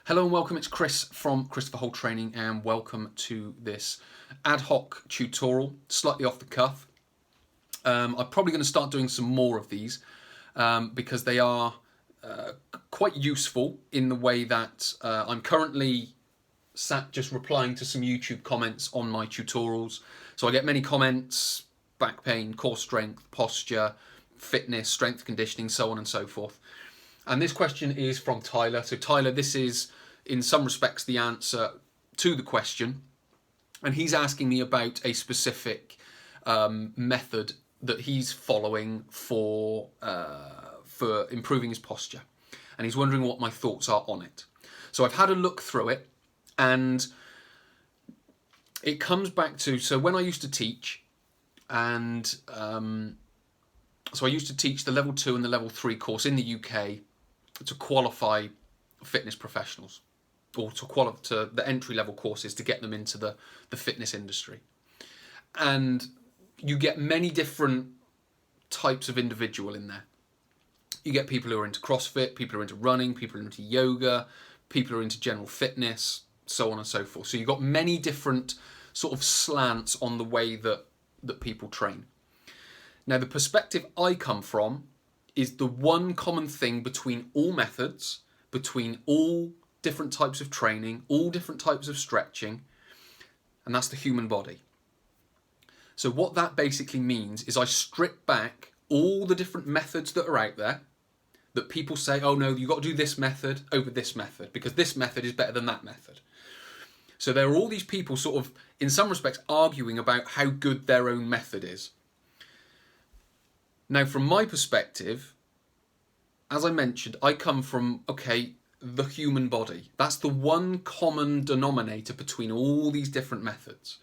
Hello and welcome, it's Chris from Christopher Holt Training, and welcome to this ad hoc tutorial, slightly off the cuff. I'm probably going to start doing some more of these because they are quite useful in the way that I'm currently sat just replying to some YouTube comments on my tutorials. So I get many comments: back pain, core strength, posture, fitness, strength conditioning, so on and so forth. And this question is from Tyler. So Tyler, this is in some respects the answer to the question. And he's asking me about a specific method that he's following for improving his posture. And he's wondering what my thoughts are on it. So I've had a look through it, and it comes back to, so when I used to teach, and so I used to teach the level 2 and the level 3 course in the UK to qualify fitness professionals, or to qualify to the entry level courses to get them into the fitness industry. And you get many different types of individual in there. You get people who are into CrossFit, people who are into running, people who are into yoga, people who are into general fitness, so on and so forth. So you've got many different sort of slants on the way that people train. Now, the perspective I come from is the one common thing between all methods, between all different types of training, all different types of stretching, and that's the human body. So what that basically means is I strip back all the different methods that are out there that people say, oh no, you've got to do this method over this method because this method is better than that method. So there are all these people sort of, in some respects, arguing about how good their own method is. Now, from my perspective, as I mentioned, I come from, the human body. That's the one common denominator between all these different methods.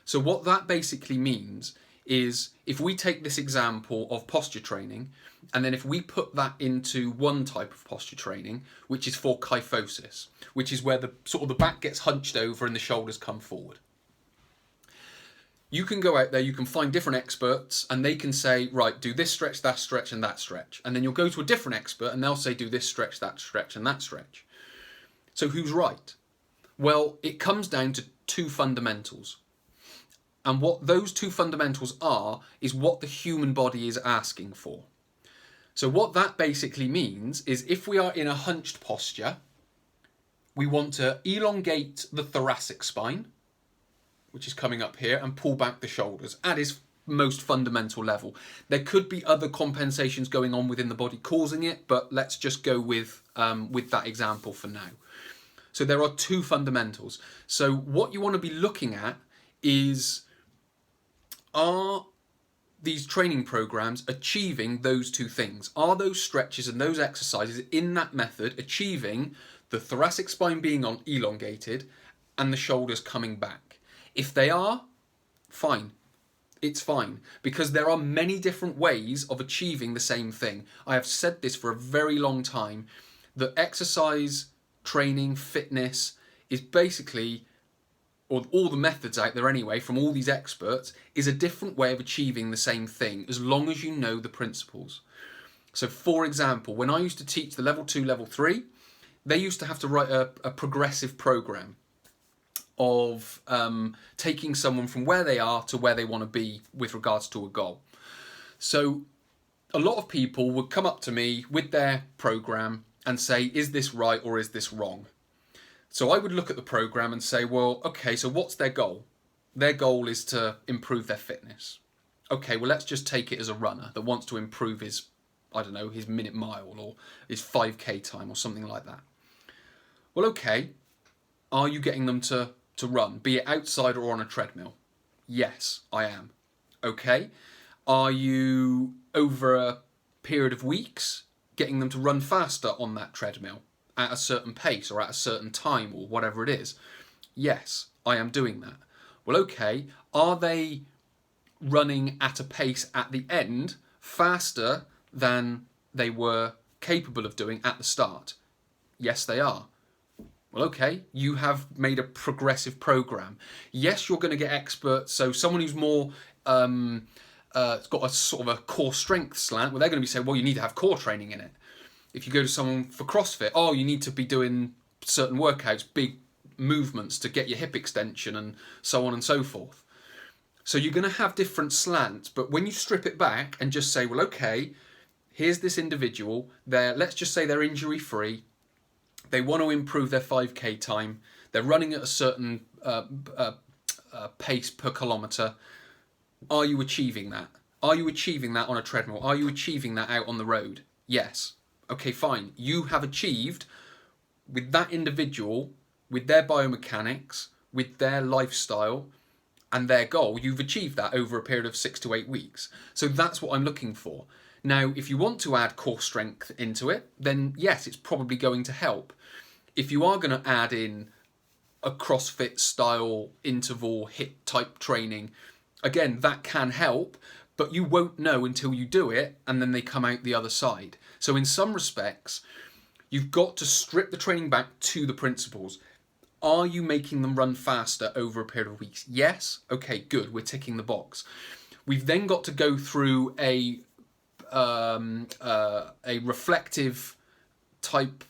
So what that basically means is, if we take this example of posture training, and then if we put that into one type of posture training, which is for kyphosis, which is where the sort of the back gets hunched over and the shoulders come forward. You can go out there, you can find different experts, and they can say, right, do this stretch, and that stretch. And then you'll go to a different expert and they'll say, do this stretch, and that stretch. So who's right? Well, it comes down to two fundamentals. And what those two fundamentals are is what the human body is asking for. So what that basically means is, if we are in a hunched posture, we want to elongate the thoracic spine, which is coming up here, and pull back the shoulders at its most fundamental level. There could be other compensations going on within the body causing it, but let's just go with that example for now. So there are two fundamentals. So what you want to be looking at is, are these training programs achieving those two things? Are those stretches and those exercises in that method achieving the thoracic spine being elongated and the shoulders coming back? If they are, fine. It's fine, because there are many different ways of achieving the same thing. I have said this for a very long time, that exercise, training, fitness is basically, or all the methods out there anyway, from all these experts, is a different way of achieving the same thing, as long as you know the principles. So for example, when I used to teach the level 2, level 3, they used to have to write a progressive program of taking someone from where they are to where they want to be with regards to a goal. So a lot of people would come up to me with their program and say, is this right or is this wrong? So I would look at the program and say, well, okay, so what's their goal? Their goal is to improve their fitness. Okay, well, let's just take it as a runner that wants to improve his, his minute mile or his 5K time or something like that. Well, okay, are you getting them to run, be it outside or on a treadmill? Yes, I am. Okay. Are you, over a period of weeks, getting them to run faster on that treadmill at a certain pace or at a certain time or whatever it is? Yes, I am doing that. Well, okay. Are they running at a pace at the end faster than they were capable of doing at the start? Yes, they are. Well, okay, you have made a progressive program. Yes, you're going to get experts. So someone who's more got a sort of a core strength slant, well, they're going to be saying, well, you need to have core training in it. If you go to someone for CrossFit, oh, you need to be doing certain workouts, big movements to get your hip extension and so on and so forth. So you're going to have different slants, but when you strip it back and just say, well, okay, here's this individual, let's just say they're injury free, they want to improve their 5k time, they're running at a certain pace per kilometre. Are you achieving that? Are you achieving that on a treadmill? Are you achieving that out on the road? Yes. Okay, fine. You have achieved, with that individual, with their biomechanics, with their lifestyle and their goal, you've achieved that over a period of 6 to 8 weeks. So that's what I'm looking for. Now, if you want to add core strength into it, then yes, it's probably going to help. If you are going to add in a CrossFit style interval HIIT type training, again, that can help, but you won't know until you do it and then they come out the other side. So in some respects, you've got to strip the training back to the principles. Are you making them run faster over a period of weeks? Yes. Okay, good. We're ticking the box. We've then got to go through a reflective type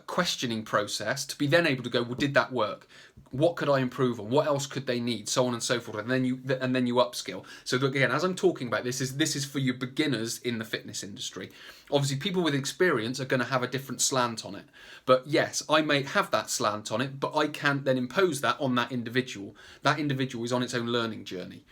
questioning process to be then able to go, well, did that work? What could I improve on? What else could they need? So on and so forth. And then you upskill. So again, as I'm talking about this is for your beginners in the fitness industry. Obviously, people with experience are going to have a different slant on it. But yes, I may have that slant on it, but I can't then impose that on that individual. That individual is on its own learning journey.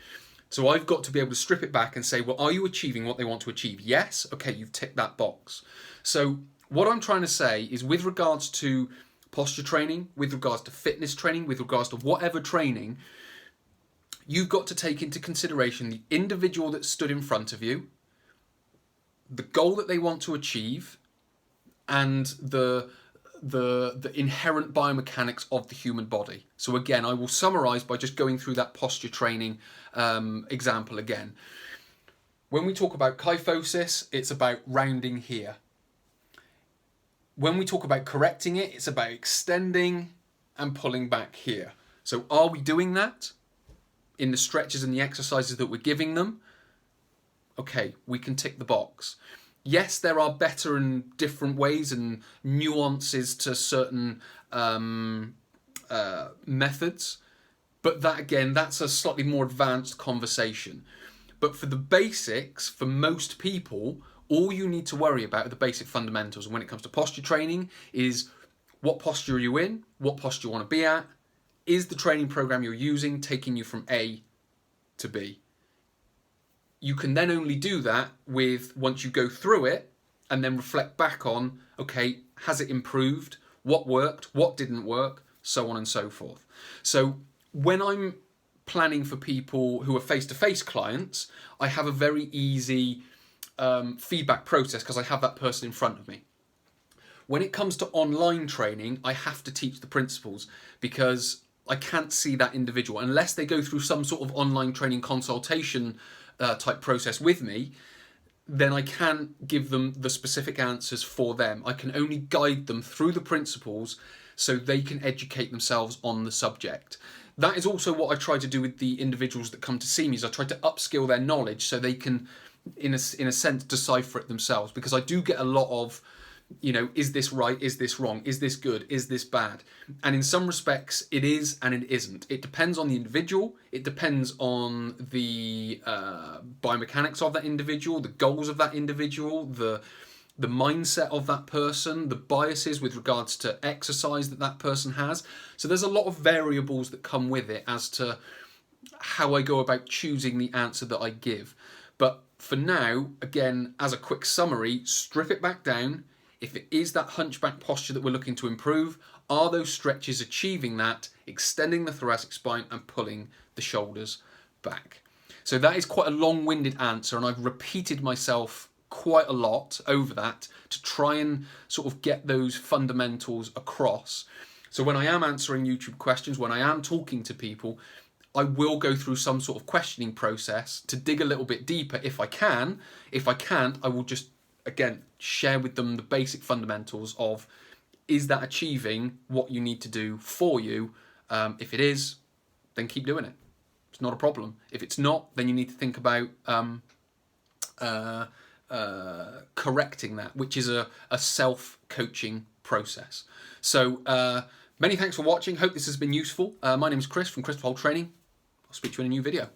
So I've got to be able to strip it back and say, well, are you achieving what they want to achieve? Yes. Okay, you've ticked that box. So what I'm trying to say is, with regards to posture training, with regards to fitness training, with regards to whatever training, you've got to take into consideration the individual that stood in front of you, the goal that they want to achieve, and the inherent biomechanics of the human body. So again, I will summarize by just going through that posture training example again. When we talk about kyphosis, it's about rounding here. When we talk about correcting it, it's about extending and pulling back here. So are we doing that in the stretches and the exercises that we're giving them? Okay, we can tick the box. Yes, there are better and different ways and nuances to certain methods, but that again, that's a slightly more advanced conversation. But for the basics, for most people, all you need to worry about are the basic fundamentals. And when it comes to posture training, is what posture are you in? What posture you want to be at? Is the training program you're using taking you from A to B? You can then only do that once you go through it and then reflect back on, okay, has it improved? What worked? What didn't work? So on and so forth. So when I'm planning for people who are face-to-face clients, I have a very easy feedback process because I have that person in front of me. When it comes to online training, I have to teach the principles because I can't see that individual unless they go through some sort of online training consultation type process with me. Then I can't give them the specific answers for them. I can only guide them through the principles so they can educate themselves on the subject. That is also what I try to do with the individuals that come to see me, is I try to upskill their knowledge so they can, in a sense, decipher it themselves. Because I do get a lot of, is this right? Is this wrong? Is this good? Is this bad? And in some respects, it is and it isn't. It depends on the individual. It depends on the biomechanics of that individual, the goals of that individual, the mindset of that person, the biases with regards to exercise that person has. So there's a lot of variables that come with it as to how I go about choosing the answer that I give. But for now, again, as a quick summary, strip it back down. If it is that hunchback posture that we're looking to improve, are those stretches achieving that, extending the thoracic spine and pulling the shoulders back? So that is quite a long-winded answer, and I've repeated myself quite a lot over that to try and sort of get those fundamentals across. So when I am answering YouTube questions, when I am talking to people, I will go through some sort of questioning process to dig a little bit deeper if I can. If I can't, I will just, again, share with them the basic fundamentals of, is that achieving what you need to do for you? If it is, then keep doing it. It's not a problem. If it's not, then you need to think about correcting that, which is a self-coaching process. So many thanks for watching. Hope this has been useful. My name is Chris from Chris Pole Training. I'll speak to you in a new video.